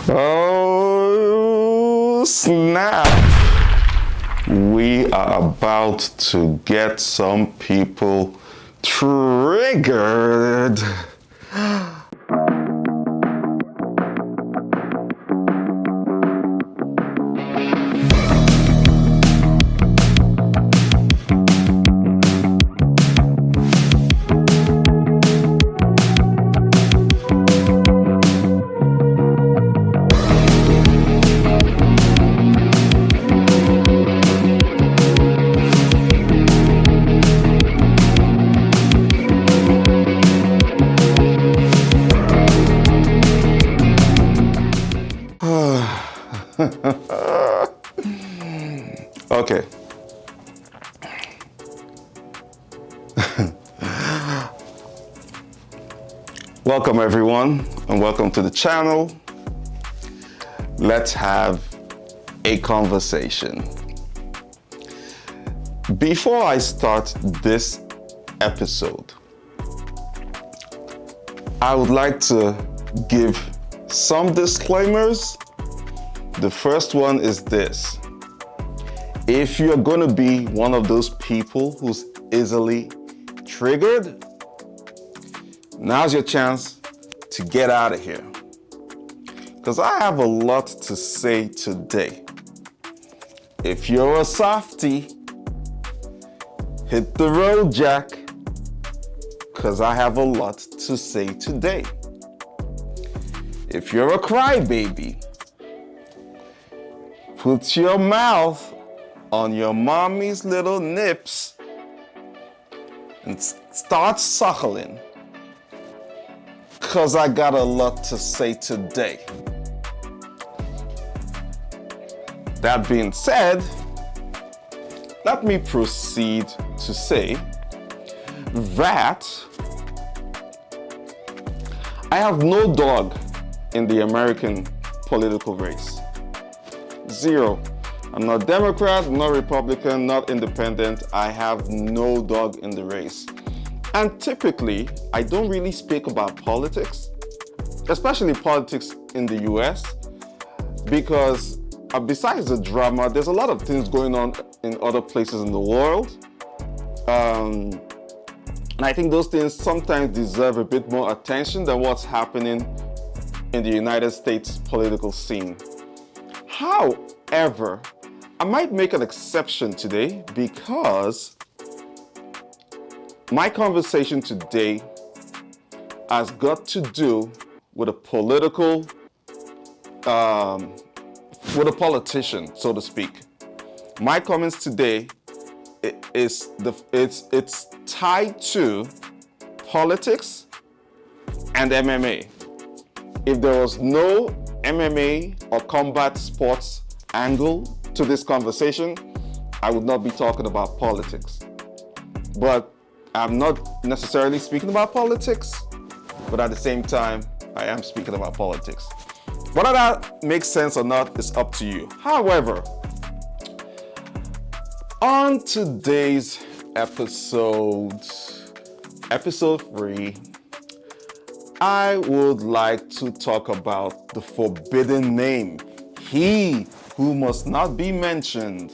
Oh, snap. We are about to get some people triggered. Okay. Welcome everyone, and welcome to the channel. Let's have a conversation. Before I start this episode, I would like to give some disclaimers. The first one is this. If you're going to be one of those people who's easily triggered, now's your chance to get out of here. Because I have a lot to say today. If you're a softie, hit the road, Jack. Because I have a lot to say today. If you're a crybaby, put your mouth on your mommy's little nips and start suckling. Because I got a lot to say today. That being said, let me proceed to say that I have no dog in the American political race. Zero. I'm not Democrat, not Republican, not independent. I have no dog in the race. And typically, I don't really speak about politics, especially politics in the US, because besides the drama, there's a lot of things going on in other places in the world. And I think those things sometimes deserve a bit more attention than what's happening in the United States political scene. However, I might make an exception today because my conversation today has got to do with a political, with a politician, so to speak. My comments today it's tied to politics and MMA. If there was no MMA or combat sports angle to this conversation, I would not be talking about politics. But I'm not necessarily speaking about politics, but at the same time, I am speaking about politics. Whether that makes sense or not is up to you. However, on today's episode 3, I would like to talk about the forbidden name, he who must not be mentioned.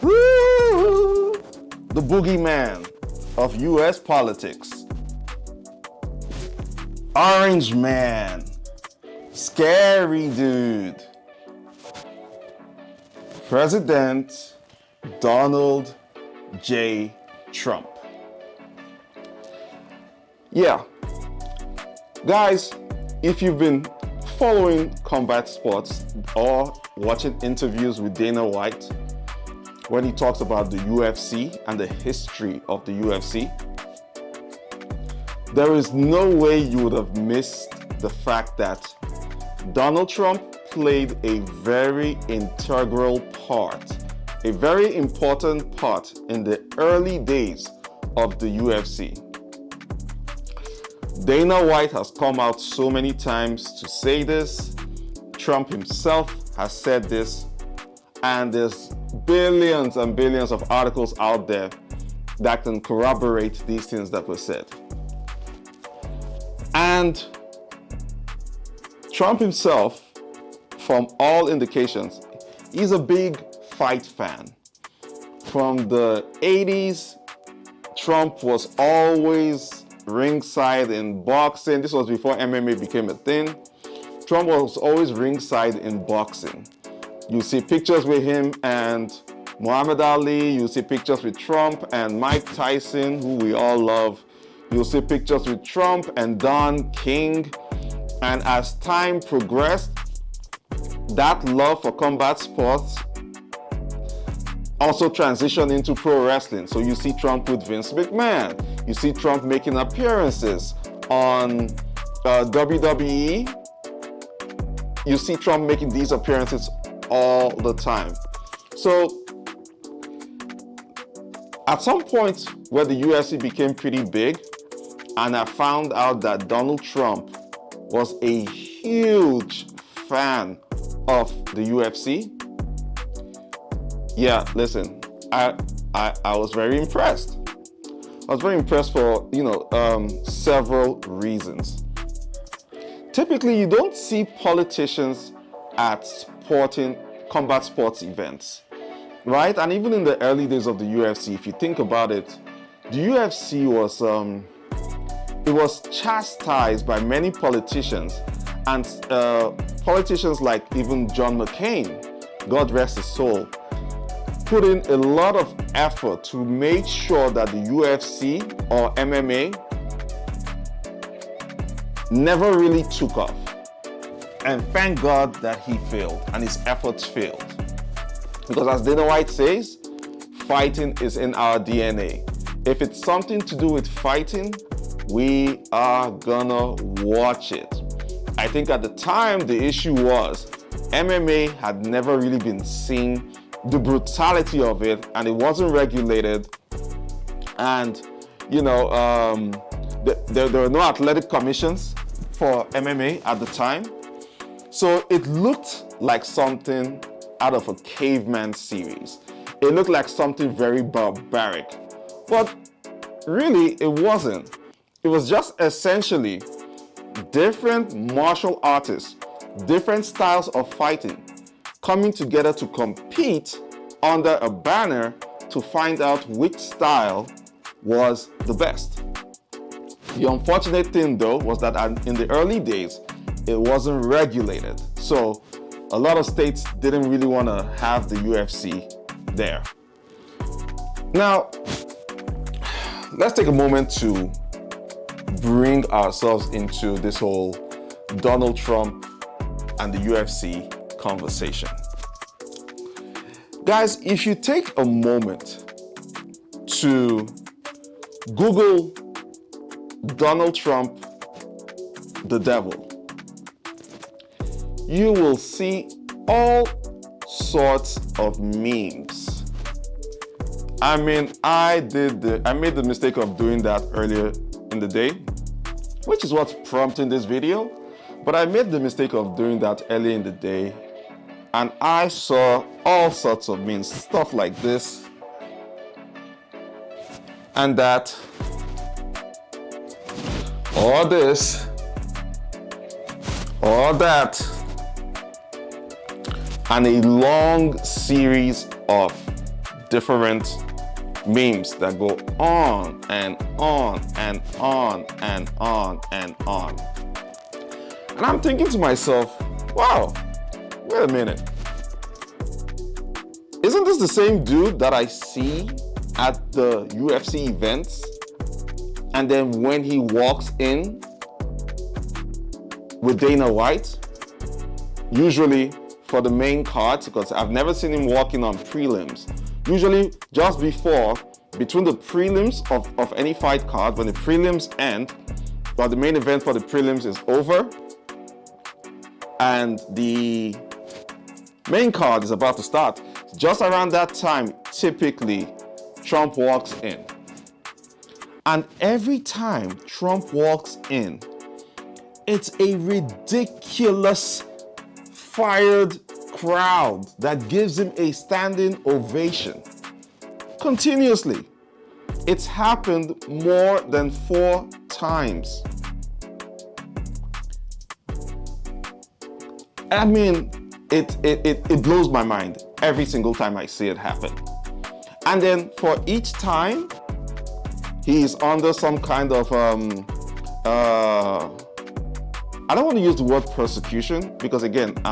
Woo! The boogeyman of US politics. Orange man. Scary dude. President Donald J. Trump. Yeah. Guys, if you've been following combat sports or watching interviews with Dana White, when he talks about the UFC and the history of the UFC, there is no way you would have missed the fact that Donald Trump played a very integral part, a very important part in the early days of the UFC. Dana White has come out so many times to say this. Trump himself has said this, and there's billions and billions of articles out there that can corroborate these things that were said. And Trump himself, from all indications, he's a big fight fan. From the 80s, Trump was always ringside in boxing. This was before MMA became a thing. Trump was always ringside in boxing. You see pictures with him and Muhammad Ali. You see pictures with Trump and Mike Tyson, who we all love. You'll see pictures with Trump and Don King. And as time progressed, that love for combat sports also transitioned into pro wrestling. So you see Trump with Vince McMahon. You see Trump making appearances on WWE. You see Trump making these appearances all the time. So at some point where the UFC became pretty big, and I found out that Donald Trump was a huge fan of the UFC. Yeah, listen, I was very impressed. I was very impressed for, several reasons. Typically, you don't see politicians at combat sports events, right? And even in the early days of the UFC, if you think about it, the UFC was chastised by many politicians, and politicians like even John McCain, God rest his soul, put in a lot of effort to make sure that the UFC or MMA never really took off. And thank God that he failed and his efforts failed. Because as Dana White says, fighting is in our DNA. If it's something to do with fighting, we are gonna watch it. I think at the time the issue was MMA had never really been seen, the brutality of it, and it wasn't regulated. And there were no athletic commissions for MMA at the time. So it looked like something out of a caveman series. It looked like something very barbaric. But really, it wasn't. It was just essentially different martial artists, different styles of fighting, coming together to compete under a banner to find out which style was the best. The unfortunate thing though was that in the early days, it wasn't regulated. So a lot of states didn't really want to have the UFC there. Now, let's take a moment to bring ourselves into this whole Donald Trump and the UFC conversation. Guys, if you take a moment to Google Donald Trump, the devil, you will see all sorts of memes. I mean, I made the mistake of doing that earlier in the day, which is what's prompting this video. But I made the mistake of doing that early in the day, and I saw all sorts of memes, stuff like this and that, or this, or that, and a long series of different memes that go on and on and on and on and on. And I'm thinking to myself, wow, wait a minute. Isn't this the same dude that I see at the UFC events? And then when he walks in with Dana White, usually for the main cards, because I've never seen him walking on prelims. Usually just between the prelims of any fight card, when the prelims end, or the main event for the prelims is over, and the main card is about to start, just around that time, typically, Trump walks in. And every time Trump walks in, it's a ridiculous fired crowd that gives him a standing ovation continuously. It's happened more than 4 times. I mean, it blows my mind every single time I see it happen. And then for each time, he is under some kind of, I don't want to use the word persecution because again, I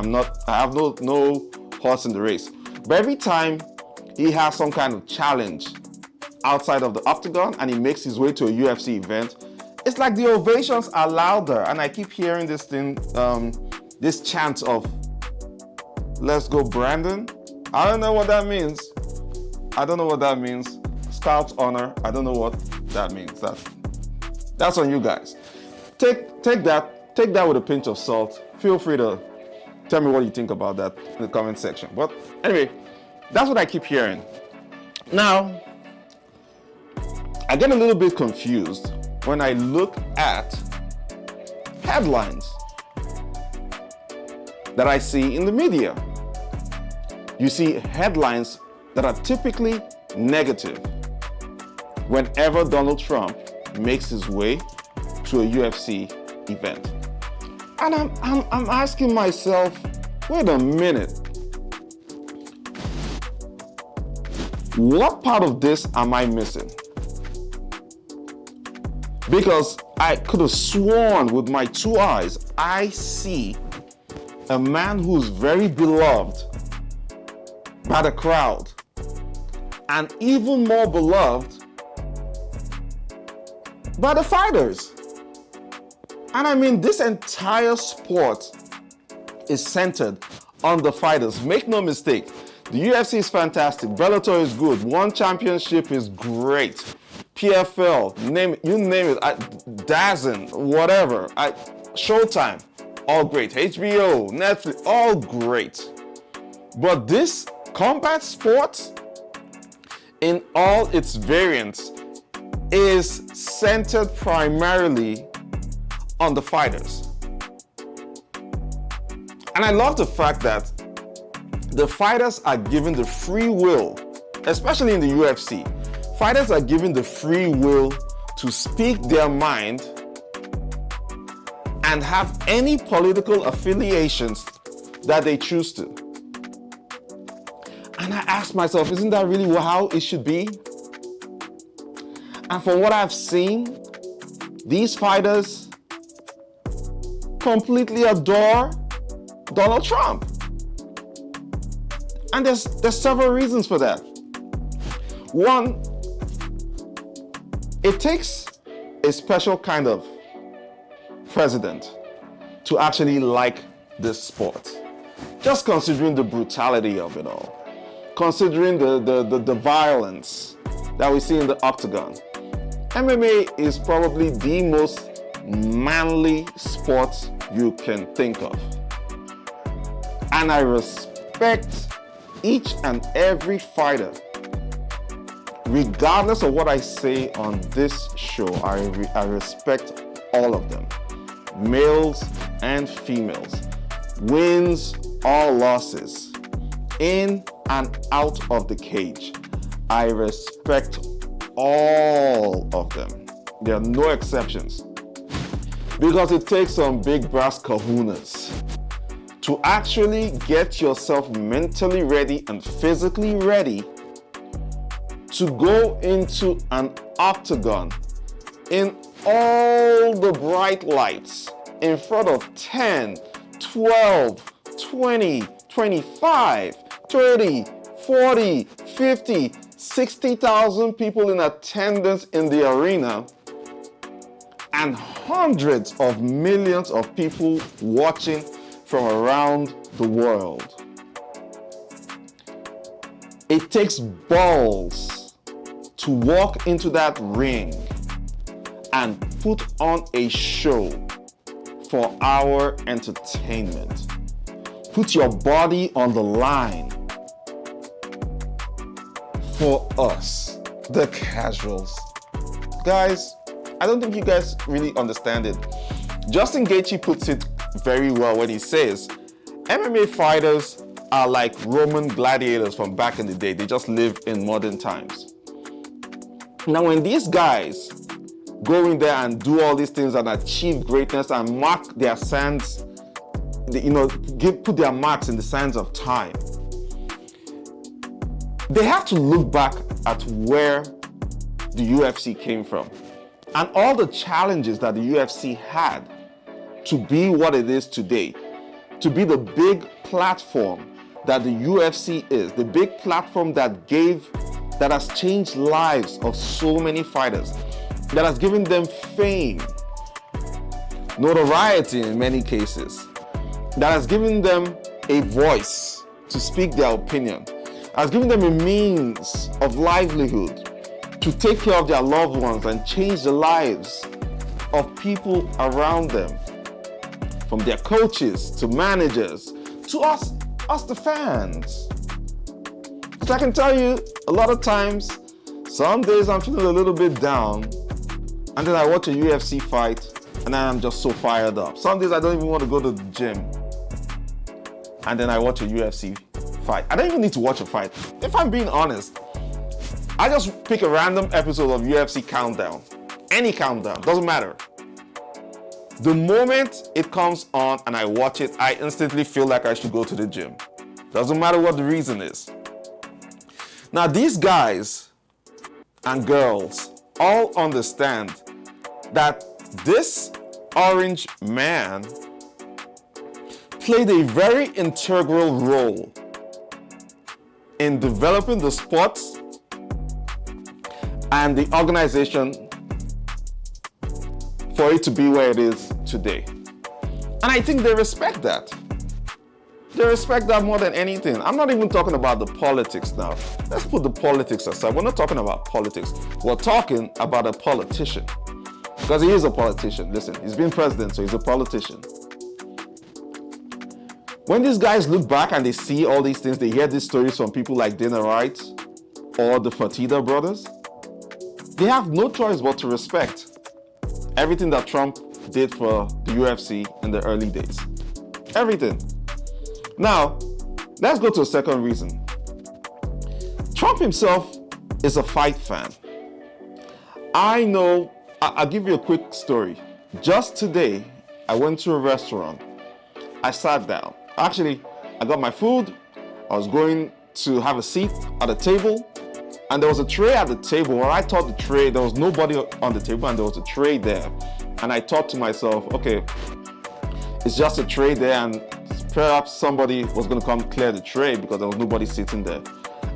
have no horse in the race. But every time he has some kind of challenge outside of the octagon and he makes his way to a UFC event, it's like the ovations are louder. And I keep hearing this thing, this chant of, "Let's go, Brandon." I don't know what that means. I don't know what that means. Scout honor. I don't know what that means. That's on you guys. Take that with a pinch of salt. Feel free to tell me what you think about that in the comment section. But anyway, that's what I keep hearing. Now, I get a little bit confused when I look at headlines that I see in the media. You see headlines that are typically negative whenever Donald Trump makes his way to a UFC event. And I'm asking myself, wait a minute. What part of this am I missing? Because I could have sworn with my two eyes, I see a man who's very beloved by the crowd and even more beloved by the fighters. And I mean, this entire sport is centered on the fighters. Make no mistake, the UFC is fantastic, Bellator is good, One Championship is great, PFL, you name it, DAZN, whatever, Showtime, all great, HBO, Netflix, all great. But this combat sport, in all its variants, is centered primarily on the fighters. And I love the fact that the fighters are given the free will, especially in the UFC. Fighters are given the free will to speak their mind and have any political affiliations that they choose to. And I ask myself, isn't that really how it should be? And from what I've seen, these fighters completely adore Donald Trump. And there's several reasons for that. One, it takes a special kind of president to actually like this sport. Just considering the brutality of it all, considering the violence that we see in the octagon. MMA is probably the most manly sport you can think of. And I respect each and every fighter. Regardless of what I say on this show, I respect all of them, males and females, wins or losses, in and out of the cage. I respect all of them. There are no exceptions. Because it takes some big brass kahunas to actually get yourself mentally ready and physically ready to go into an octagon in all the bright lights in front of 10, 12, 20, 25, 30, 40, 50, 60,000 people in attendance in the arena and hundreds of millions of people watching from around the world. It takes balls to walk into that ring and put on a show for our entertainment. Put your body on the line for us, the casuals. Guys, I don't think you guys really understand it. Justin Gaethje puts it very well when he says, MMA fighters are like Roman gladiators from back in the day. They just live in modern times. Now, when these guys go in there and do all these things and achieve greatness and mark their sands put their marks in the sands of time. They have to look back at where the UFC came from and all the challenges that the UFC had to be what it is today, to be the big platform that the UFC is, the big platform that has changed lives of so many fighters, that has given them fame, notoriety in many cases, that has given them a voice to speak their opinion, has given them a means of livelihood to take care of their loved ones and change the lives of people around them, from their coaches to managers to us the fans. So I can tell you, a lot of times, some days I'm feeling a little bit down, and then I watch a UFC fight and then I'm just so fired up. Some days I don't even want to go to the gym, and then I watch a UFC fight. I don't even need to watch a fight. If I'm being honest, I just pick a random episode of UFC Countdown. Any countdown, doesn't matter. The moment it comes on and I watch it, I instantly feel like I should go to the gym. Doesn't matter what the reason is. Now, these guys and girls all understand that this orange man played a very integral role in developing the sports and the organization for it to be where it is today. And I think they respect that. They respect that more than anything. I'm not even talking about the politics now. Let's put the politics aside. We're not talking about politics. We're talking about a politician. Because he is a politician. Listen, he's been president, so he's a politician. When these guys look back and they see all these things, they hear these stories from people like Dana White or the Fertitta brothers, they have no choice but to respect everything that Trump did for the UFC in the early days. Everything. Now, let's go to a second reason. Trump himself is a fight fan. I know, I'll give you a quick story. Just today, I went to a restaurant. I sat down. Actually, I got my food. I was going to have a seat at a table, and there was a tray at the table where I thought the tray, there was nobody on the table, and there was a tray there. And I thought to myself, okay, it's just a tray there, and perhaps somebody was going to come clear the tray because there was nobody sitting there.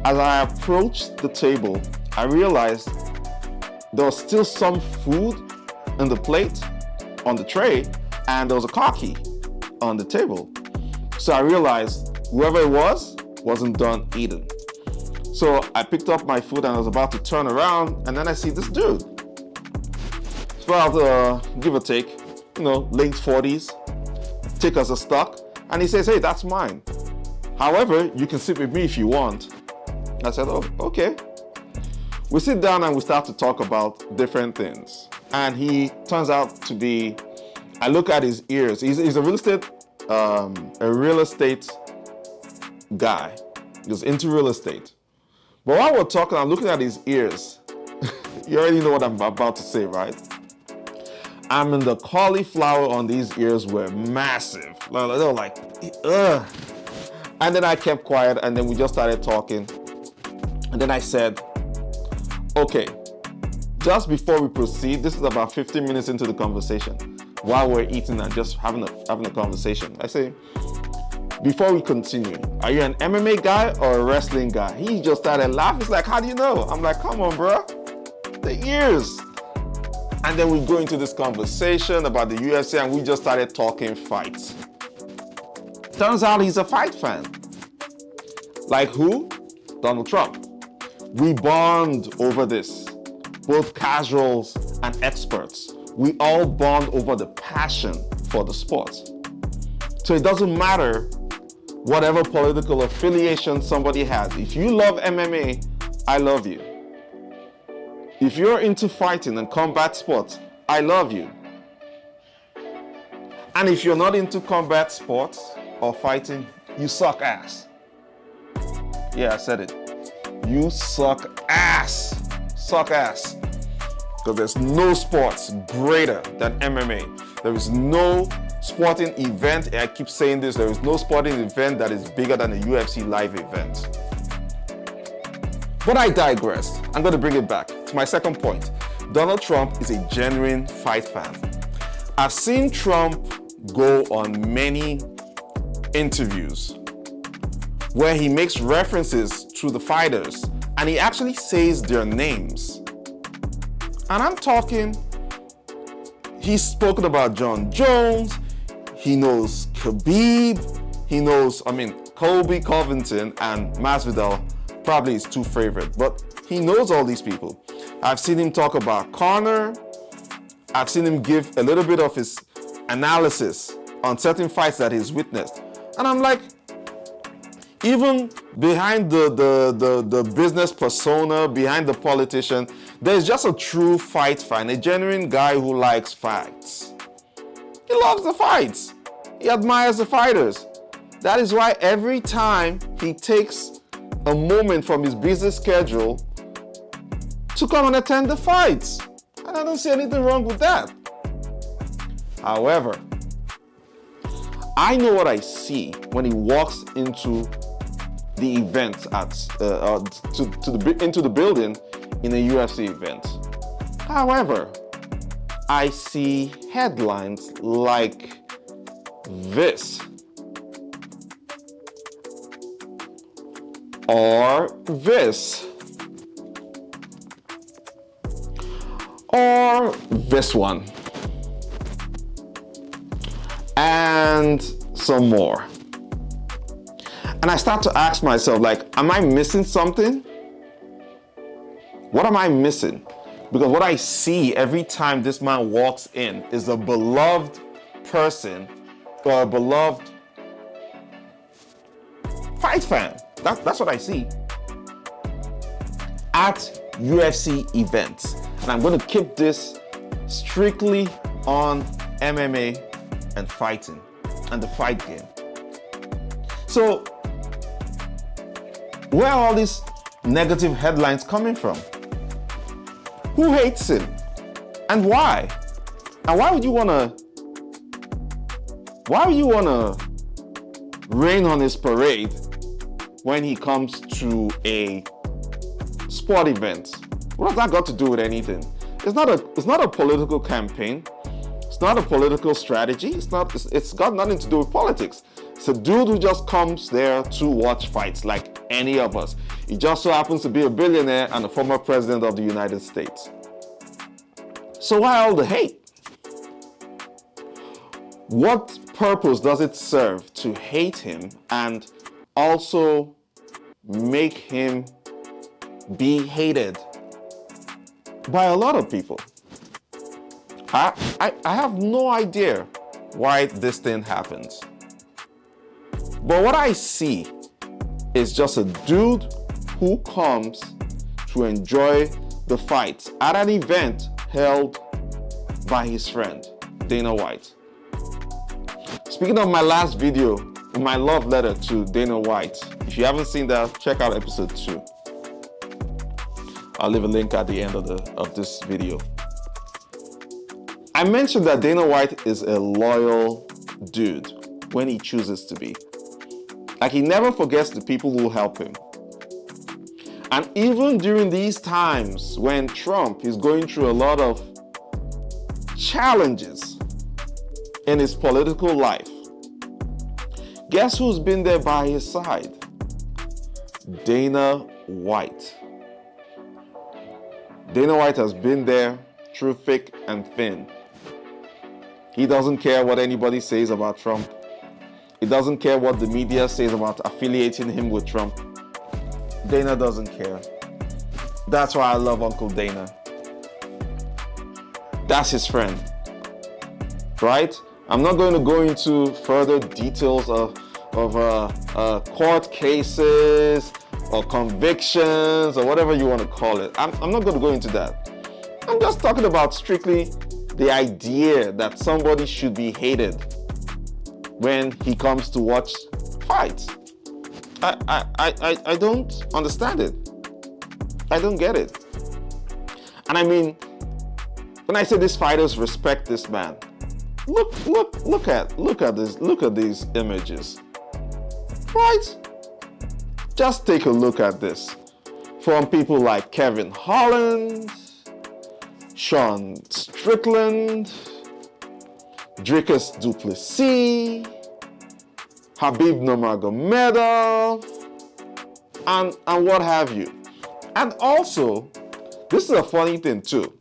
As I approached the table, I realized there was still some food in the plate on the tray, and there was a car key on the table. So I realized whoever it was wasn't done eating. So I picked up my food and I was about to turn around, and then I see this dude. It's about, give or take, late 40s, thick as a stock. And he says, hey, that's mine. However, you can sit with me if you want. I said, oh, okay. We sit down and we start to talk about different things. And he turns out to be, I look at his ears. He's a real estate guy. He's into real estate. But while we're talking, I'm looking at his ears. You already know what I'm about to say, right? I mean, the cauliflower on these ears were massive. They were like, ugh. And then I kept quiet, and then we just started talking. And then I said, okay, just before we proceed, this is about 15 minutes into the conversation, while we're eating and just having a conversation. I say, before we continue, are you an MMA guy or a wrestling guy? He just started laughing. He's like, how do you know? I'm like, come on, bro. The ears. And then we go into this conversation about the UFC, and we just started talking fights. Turns out he's a fight fan. Like who? Donald Trump. We bond over this, both casuals and experts. We all bond over the passion for the sport. So it doesn't matter whatever political affiliation somebody has. If you love MMA, I love you. If you're into fighting and combat sports, I love you. And if you're not into combat sports or fighting, you suck ass. Yeah, I said it. You suck ass. Suck ass. Because there's no sports greater than MMA. There is no sporting event. I keep saying this, there is no sporting event that is bigger than a UFC live event. But I digress. I'm going to bring it back to my second point. Donald Trump is a genuine fight fan. I've seen Trump go on many interviews where he makes references to the fighters and he actually says their names. And I'm talking, he's spoken about John Jones, he knows Khabib, he knows, Colby Covington and Masvidal, probably his two favorite, but he knows all these people. I've seen him talk about Conor. I've seen him give a little bit of his analysis on certain fights that he's witnessed. And I'm like, even behind the business persona, behind the politician, there's just a true fight fan, a genuine guy who likes fights. He loves the fights. He admires the fighters. That is why every time he takes a moment from his busy schedule to come and attend the fights. And I don't see anything wrong with that. However, I know what I see when he walks into the event into the building in a UFC event. However, I see headlines like this or this or this one and some more. And I start to ask myself, like, am I missing something? What am I missing? Because what I see every time this man walks in is a beloved person or a beloved fight fan. That's what I see at UFC events. And I'm going to keep this strictly on MMA and fighting and the fight game. So, where are all these negative headlines coming from? Who hates him? And why? And why would you wanna rain on his parade when he comes to a sport event? What has that got to do with anything? It's not a political campaign. It's not a political strategy. It's got nothing to do with politics. It's a dude who just comes there to watch fights like any of us. He just so happens to be a billionaire and a former president of the United States. So why all the hate? What purpose does it serve to hate him and also make him be hated by a lot of people? I have no idea why this thing happens. But what I see is just a dude who comes to enjoy the fights at an event held by his friend, Dana White. Speaking of my last video, my love letter to Dana White, if you haven't seen that, check out episode 2. I'll leave a link at the end of this video. I mentioned that Dana White is a loyal dude when he chooses to be. Like, he never forgets the people who help him. And even during these times when Trump is going through a lot of challenges in his political life, guess who's been there by his side? Dana White. Dana White has been there through thick and thin. He doesn't care what anybody says about Trump. He doesn't care what the media says about affiliating him with Trump. Dana doesn't care. That's why I love Uncle Dana. That's his friend, right? I'm not going to go into further details of court cases or convictions or whatever you want to call it. I'm not going to go into that. I'm just talking about strictly the idea that somebody should be hated when he comes to watch fights. I don't understand it. I don't get it. And I mean, when I say these fighters respect this man, Look at this. Look at these images. Right? Just take a look at this. From people like Kevin Holland, Sean Strickland, Dricus Duplessis, Habib Nurmagomedov, and what have you. And also, this is a funny thing too.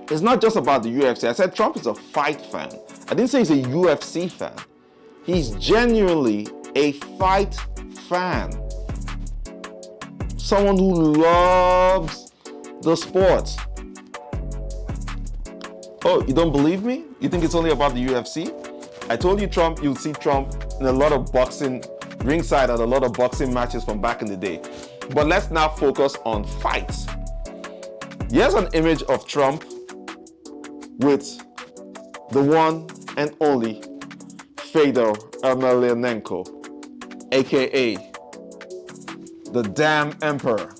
It's not just about the UFC. I said Trump is a fight fan. I didn't say he's a UFC fan. He's genuinely a fight fan. Someone who loves the sport. Oh, you don't believe me? You think it's only about the UFC? I told you you'll see Trump in a lot of boxing, ringside at a lot of boxing matches from back in the day. But let's now focus on fights. Here's an image of Trump with the one and only Fedor Emelianenko, aka the damn emperor.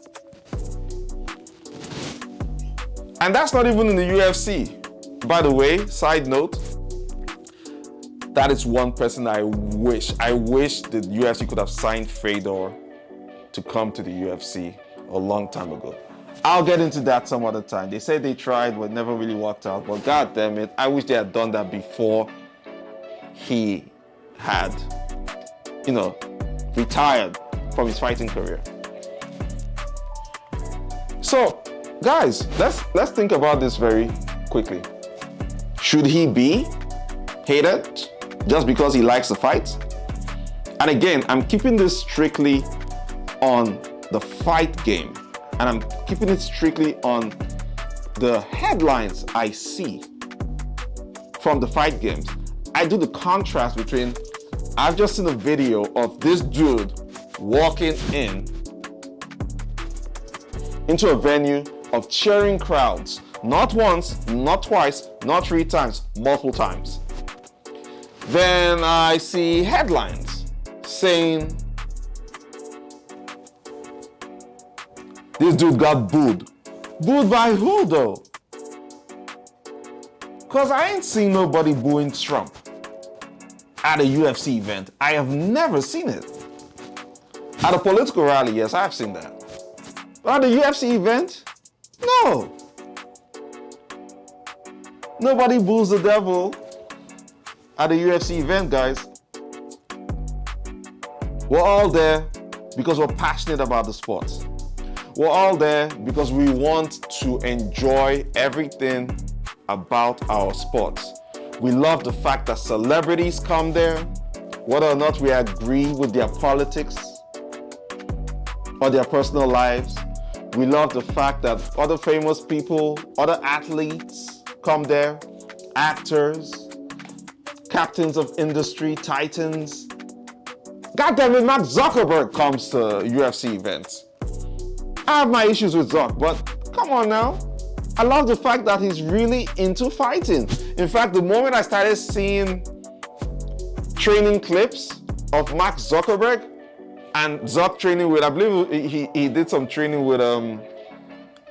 And that's not even in the UFC. By the way, side note, that is one person I wish the UFC could have signed Fedor to come to the UFC a long time ago. I'll get into that some other time. They said they tried, but never really worked out. But god damn it, I wish they had done that before he had, retired from his fighting career. So, guys, let's think about this very quickly. Should he be hated just because he likes to fight? And again, I'm keeping this strictly on the fight game. And I'm keeping it strictly on the headlines I see from the fight games. I do the contrast between, I've just seen a video of this dude walking into a venue of cheering crowds. Not once, not twice, not 3 times, multiple times. Then I see headlines saying, this dude got booed. Booed by who though? Because I ain't seen nobody booing Trump at a UFC event. I have never seen it. At a political rally, yes, I've seen that. But at a UFC event, no. Nobody boos the devil at a UFC event, guys. We're all there because we're passionate about the sport. We're all there because we want to enjoy everything about our sports. We love the fact that celebrities come there, whether or not we agree with their politics or their personal lives. We love the fact that other famous people, other athletes come there, actors, captains of industry, titans. God damn it, Mark Zuckerberg comes to UFC events. I have my issues with Zuck, but come on now. I love the fact that he's really into fighting. In fact, the moment I started seeing training clips of Mark Zuckerberg and Zuck training with, I believe he did some training with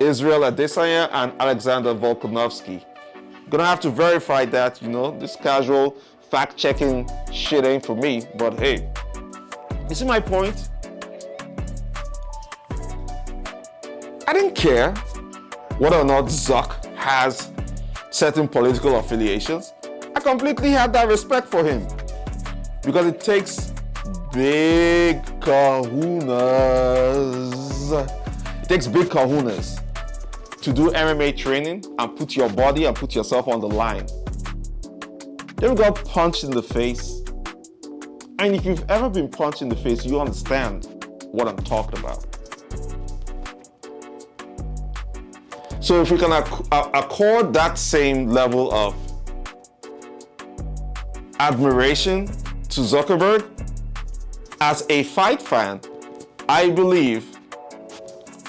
Israel Adesanya and Alexander Volkanovski. Gonna have to verify that, this casual fact-checking shit ain't for me, but hey, you see my point? I didn't care whether or not Zuck has certain political affiliations. I completely had that respect for him because it takes big kahunas. It takes big kahunas to do MMA training and put your body and put yourself on the line. You ever got punched in the face? And if you've ever been punched in the face, you understand what I'm talking about. So if we can accord that same level of admiration to Zuckerberg, as a fight fan, I believe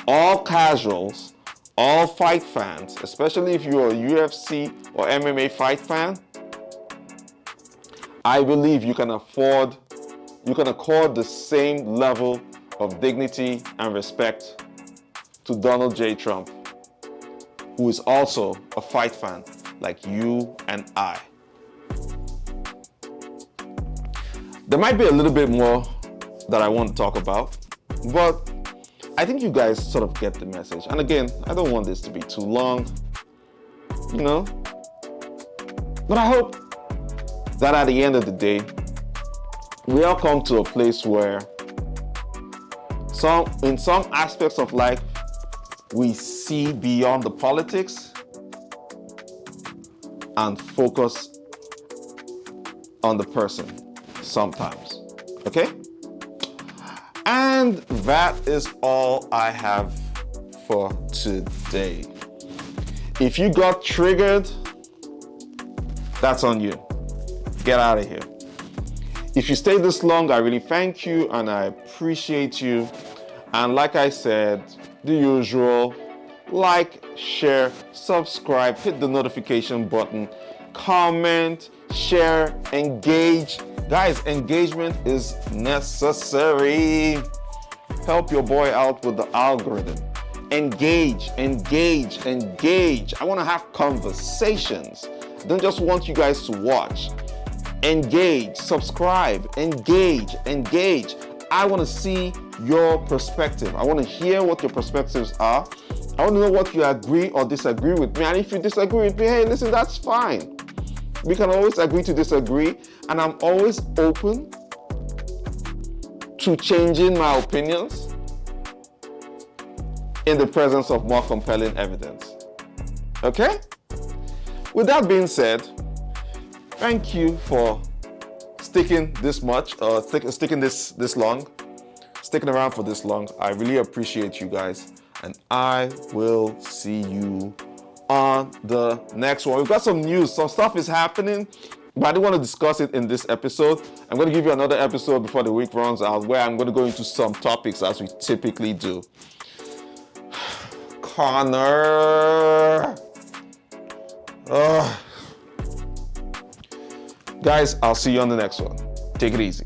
all casuals, all fight fans, especially if you're a UFC or MMA fight fan, I believe you can accord the same level of dignity and respect to Donald J. Trump, who is also a fight fan like you and I. There might be a little bit more that I want to talk about, but I think you guys sort of get the message. And again, I don't want this to be too long, you know? But I hope that at the end of the day, we all come to a place where in some aspects of life, we see beyond the politics and focus on the person sometimes, okay? And that is all I have for today. If you got triggered, that's on you. Get out of here. If you stayed this long, I really thank you and I appreciate you. And like I said, the usual, like, share, subscribe, hit the notification button, comment, share, engage. Guys, engagement is necessary. Help your boy out with the algorithm. Engage, engage, engage. I want to have conversations. I don't just want you guys to watch. Engage, subscribe, engage, engage. I want to see your perspective. I want to hear what your perspectives are. I want to know what you agree or disagree with me. And if you disagree with me, hey, listen, that's fine. We can always agree to disagree. And I'm always open to changing my opinions in the presence of more compelling evidence. Okay? With that being said, thank you for sticking this much, sticking this long, sticking around for this long. I really appreciate you guys, and I will see you on the next one. We've got some news, some stuff is happening, but I didn't want to discuss it in this episode. I'm going to give you another episode before the week runs out where I'm going to go into some topics as we typically do. Connor. Guys, I'll see you on the next one. Take it easy.